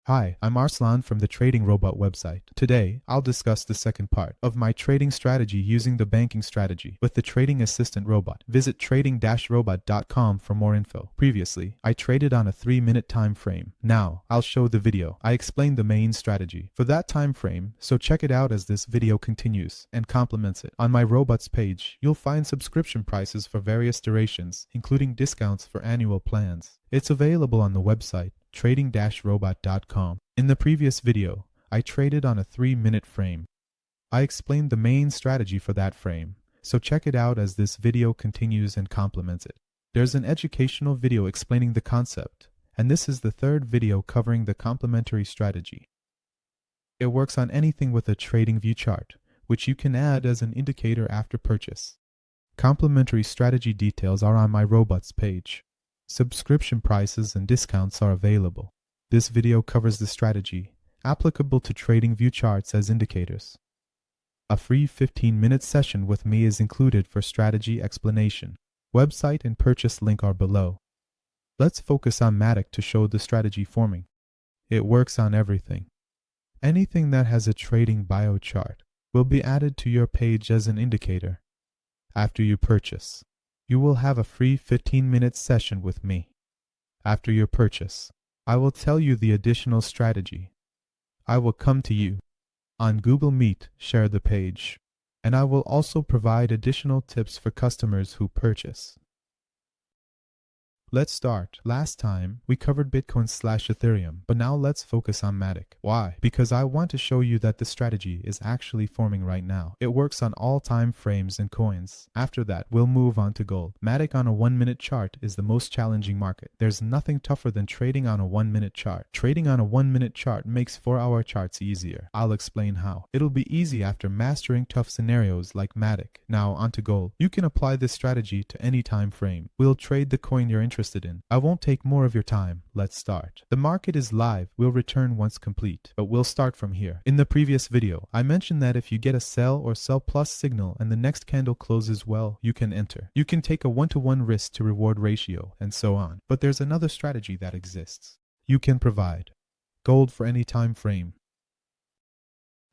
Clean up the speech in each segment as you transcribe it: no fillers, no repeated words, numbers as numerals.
Hi, I'm Arslan from the Trading Robot website. Today, I'll discuss the second part of my trading strategy using the banking strategy with the Trading Assistant Robot. Visit trading-robot.com for more info. Previously, I traded on a 3-minute time frame. Now, I'll show the video. I explained the main strategy for that time frame, so check it out as this video continues and complements it. On my robots page, you'll find subscription prices for various durations, including discounts for annual plans. It's available on the website trading-robot.com. In the previous video, I traded on a 3-minute frame. I explained the main strategy for that frame, so check it out as this video continues and complements it. There's an educational video explaining the concept, and this is the third video covering the complementary strategy. It works on anything with a trading view chart, which you can add as an indicator after purchase. Complementary strategy details are on my robots page. Subscription prices and discounts are available. This video covers the strategy applicable to trading view charts as indicators. A free 15-minute session with me is included for strategy explanation. Website and purchase link are below. Let's focus on Matic to show the strategy forming. It works on everything. Anything that has a trading biochart will be added to your page as an indicator. After you purchase, you will have a free 15-minute session with me. After your purchase, I will tell you the additional strategy. I will come to you on Google Meet, share the page, and I will also provide additional tips for customers who purchase. Let's start. Last time, we covered Bitcoin/Ethereum, but now let's focus on Matic. Why? Because I want to show you that the strategy is actually forming right now. It works on all time frames and coins. After that, we'll move on to gold. Matic on a 1-minute chart is the most challenging market. There's nothing tougher than trading on a 1-minute chart. Trading on a 1-minute chart makes 4-hour charts easier. I'll explain how. It'll be easy after mastering tough scenarios like Matic. Now on to gold. You can apply this strategy to any time frame. We'll trade the coin you're interested in. I won't take more of your time. Let's start. The market is live. We'll return once complete, but we'll start from here. In the previous video, I mentioned that if you get a sell or sell plus signal and the next candle closes well, you can enter. You can take a 1-to-1 risk to reward ratio and so on. But there's another strategy that exists. You can provide gold for any time frame.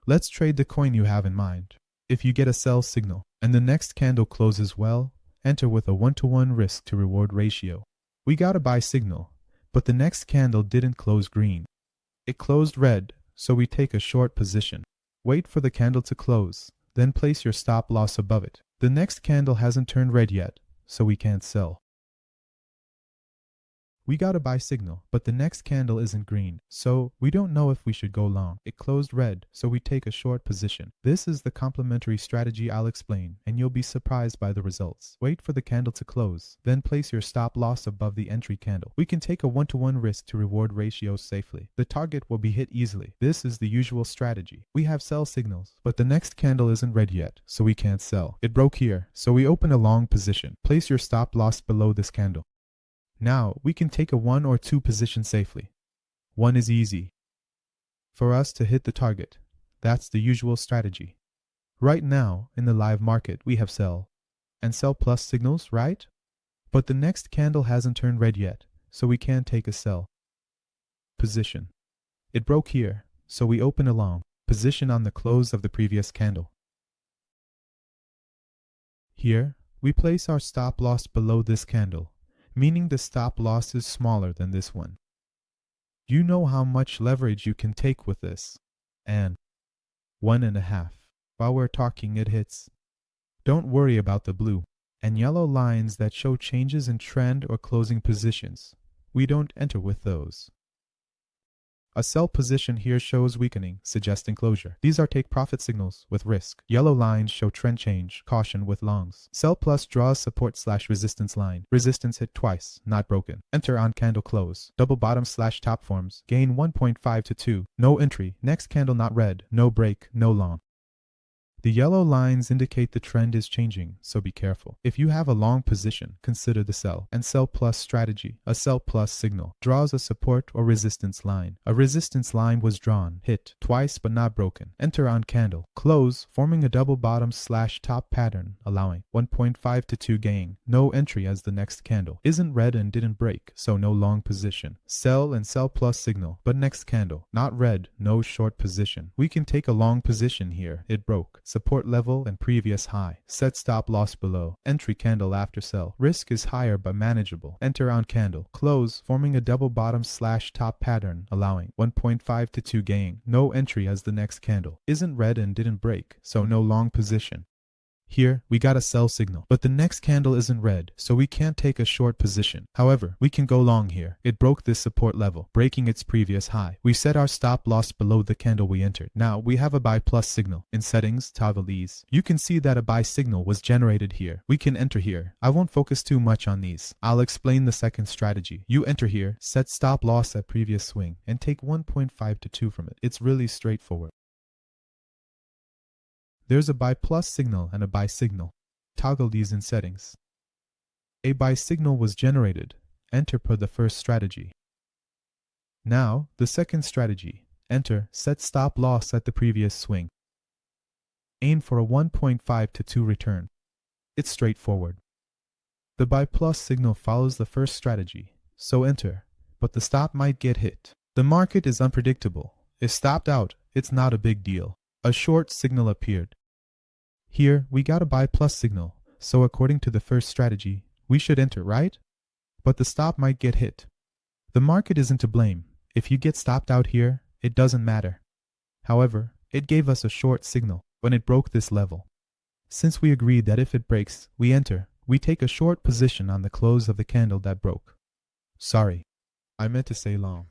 Let's trade the coin you have in mind. If you get a sell signal and the next candle closes well, enter with a 1-to-1 risk to reward ratio. We got a buy signal, but the next candle didn't close green. It closed red, so we take a short position. Wait for the candle to close, then place your stop loss above it. The next candle hasn't turned red yet, so we can't sell. We got a buy signal, but the next candle isn't green, so we don't know if we should go long. It closed red, so we take a short position. This is the complementary strategy I'll explain, and you'll be surprised by the results. Wait for the candle to close, then place your stop loss above the entry candle. We can take a 1-to-1 risk to reward ratios safely. The target will be hit easily. This is the usual strategy. We have sell signals, but the next candle isn't red yet, so we can't sell. It broke here, so we open a long position. Place your stop loss below this candle. Now, we can take a 1 or 2 position safely. 1 is easy for us to hit the target. That's the usual strategy. Right now, in the live market, we have sell and sell plus signals, right? But the next candle hasn't turned red yet, so we can't take a sell position. It broke here, so we open a long position on the close of the previous candle. Here, we place our stop loss below this candle, meaning the stop loss is smaller than this one. You know how much leverage you can take with this. And 1.5. While we're talking, it hits. Don't worry about the blue and yellow lines that show changes in trend or closing positions. We don't enter with those. A sell position here shows weakening, suggesting closure. These are take profit signals with risk. Yellow lines show trend change, caution with longs. Sell plus draws support/resistance line. Resistance hit twice, not broken. Enter on candle close. Double bottom/top forms. Gain 1.5 to 2. No entry. Next candle not red. No break. No long. The yellow lines indicate the trend is changing, so be careful. If you have a long position, consider the sell and sell plus strategy. A sell plus signal draws a support or resistance line. A resistance line was drawn, hit twice but not broken. Enter on candle. Close, forming a double bottom / top pattern, allowing 1.5 to 2 gain. No entry as the next candle. Isn't red and didn't break, so no long position. Sell and sell plus signal, but next candle. Not red, no short position. We can take a long position here. It broke. Support level and previous high. Set stop loss below. Entry candle after sell. Risk is higher but manageable. Enter on candle. Close, forming a double bottom / top pattern, allowing 1.5 to 2 gain. No entry as the next candle. Isn't red and didn't break, so no long position. Here, we got a sell signal, but the next candle isn't red, so we can't take a short position. However, we can go long here. It broke this support level, breaking its previous high. We set our stop loss below the candle we entered. Now, we have a buy plus signal. In settings, toggle these. You can see that a buy signal was generated here. We can enter here. I won't focus too much on these. I'll explain the second strategy. You enter here, set stop loss at previous swing, and take 1.5 to 2 from it. It's really straightforward. There's a buy plus signal and a buy signal. Toggle these in settings. A buy signal was generated. Enter per the first strategy. Now, the second strategy. Enter, set stop loss at the previous swing. Aim for a 1.5 to 2 return. It's straightforward. The buy plus signal follows the first strategy, so enter, but the stop might get hit. The market is unpredictable. If stopped out, it's not a big deal. A short signal appeared. Here, we got a buy plus signal, so according to the first strategy, we should enter, right? But the stop might get hit. The market isn't to blame. If you get stopped out here, it doesn't matter. However, it gave us a short signal when it broke this level. Since we agreed that if it breaks, we enter, we take a short position on the close of the candle that broke. Sorry, I meant to say long.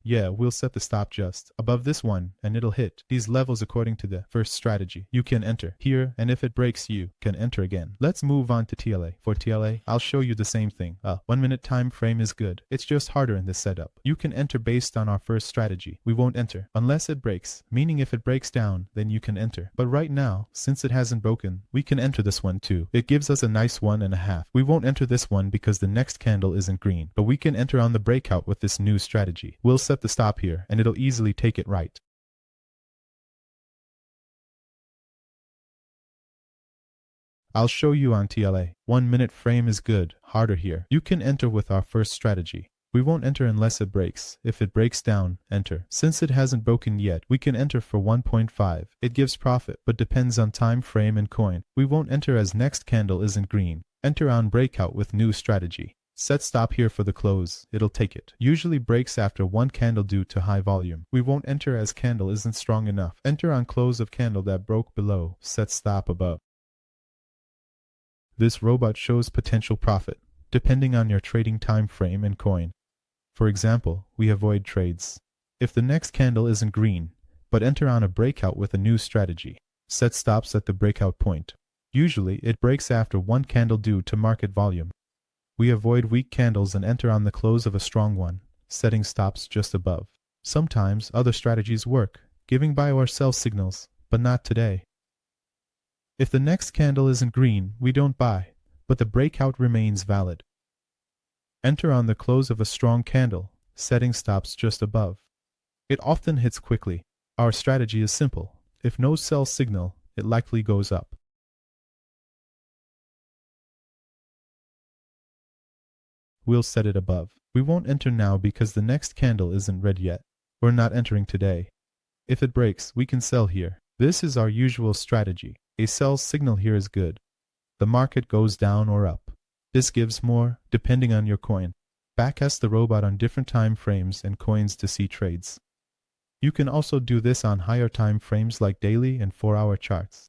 Yeah, we'll set the stop just above this one and it'll hit these levels according to the first strategy. You can enter here, and if it breaks, you can enter again. Let's move on to TLA. For TLA, I'll show you the same thing. 1 minute time frame is good. It's just harder in this setup. You can enter based on our first strategy. We won't enter unless it breaks, meaning if it breaks down, then you can enter. But right now, since it hasn't broken, we can enter this one too. It gives us a nice 1.5. We won't enter this one because the next candle isn't green, but we can enter on the breakout with this new strategy. We'll set the stop here and it'll easily take it right. I'll show you on TLA. 1 minute frame is good, harder here. You can enter with our first strategy. We won't enter unless it breaks. If it breaks down, enter. Since it hasn't broken yet, we can enter for 1.5. It gives profit, but depends on time frame and coin. We won't enter as next candle isn't green. Enter on breakout with new strategy. Set stop here for the close. It'll take it. Usually breaks after one candle due to high volume. We won't enter as candle isn't strong enough. Enter on close of candle that broke below. Set stop above. This robot shows potential profit, depending on your trading time frame and coin. For example, we avoid trades if the next candle isn't green, but enter on a breakout with a new strategy. Set stops at the breakout point. Usually it breaks after one candle due to market volume. We avoid weak candles and enter on the close of a strong one, setting stops just above. Sometimes other strategies work, giving buy or sell signals, but not today. If the next candle isn't green, we don't buy, but the breakout remains valid. Enter on the close of a strong candle, setting stops just above. It often hits quickly. Our strategy is simple. If no sell signal, it likely goes up. We'll set it above. We won't enter now because the next candle isn't red yet. We're not entering today. If it breaks, we can sell here. This is our usual strategy. A sell signal here is good. The market goes down or up. This gives more, depending on your coin. Backtest the robot on different time frames and coins to see trades. You can also do this on higher time frames like daily and 4-hour charts.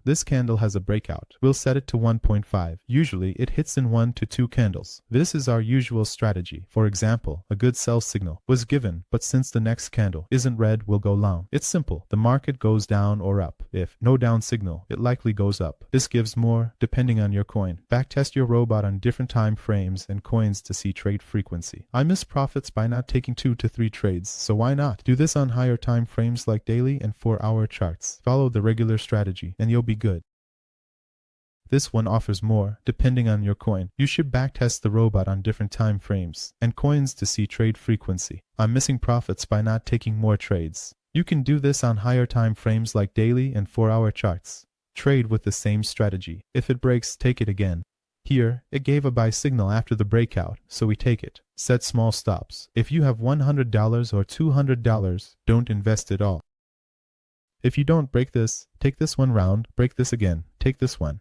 This candle has a breakout. We'll set it to 1.5. Usually it hits in 1 to 2 candles. This is our usual strategy. For example, a good sell signal was given, but since the next candle isn't red, we'll go long. It's simple. The market goes down or up. If no down signal, it likely goes up. This gives more depending on your coin. Backtest your robot on different time frames and coins to see trade frequency. I miss profits by not taking 2 to 3 trades, so why not? Do this on higher time frames like daily and 4-hour charts. Follow the regular strategy and you'll be good. This one offers more, depending on your coin. You should backtest the robot on different time frames and coins to see trade frequency. I'm missing profits by not taking more trades. You can do this on higher time frames like daily and 4-hour charts. Trade with the same strategy. If it breaks, take it again. Here, it gave a buy signal after the breakout, so we take it. Set small stops. If you have $100 or $200, don't invest it all. If you don't break this, take this one round, break this again, take this one.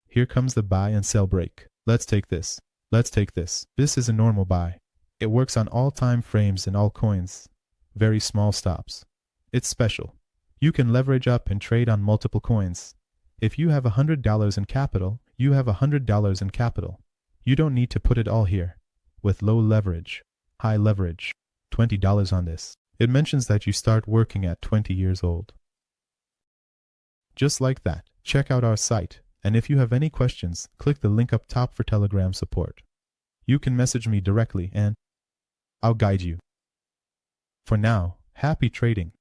Here comes the buy and sell break. Let's take this. Let's take this. This is a normal buy. It works on all time frames and all coins. Very small stops. It's special. You can leverage up and trade on multiple coins. If you have $100 in capital, you have $100 in capital. You don't need to put it all here. With low leverage, high leverage, $20 on this. It mentions that you start working at 20 years old. Just like that, check out our site, and if you have any questions, click the link up top for Telegram support. You can message me directly and I'll guide you. For now, happy trading.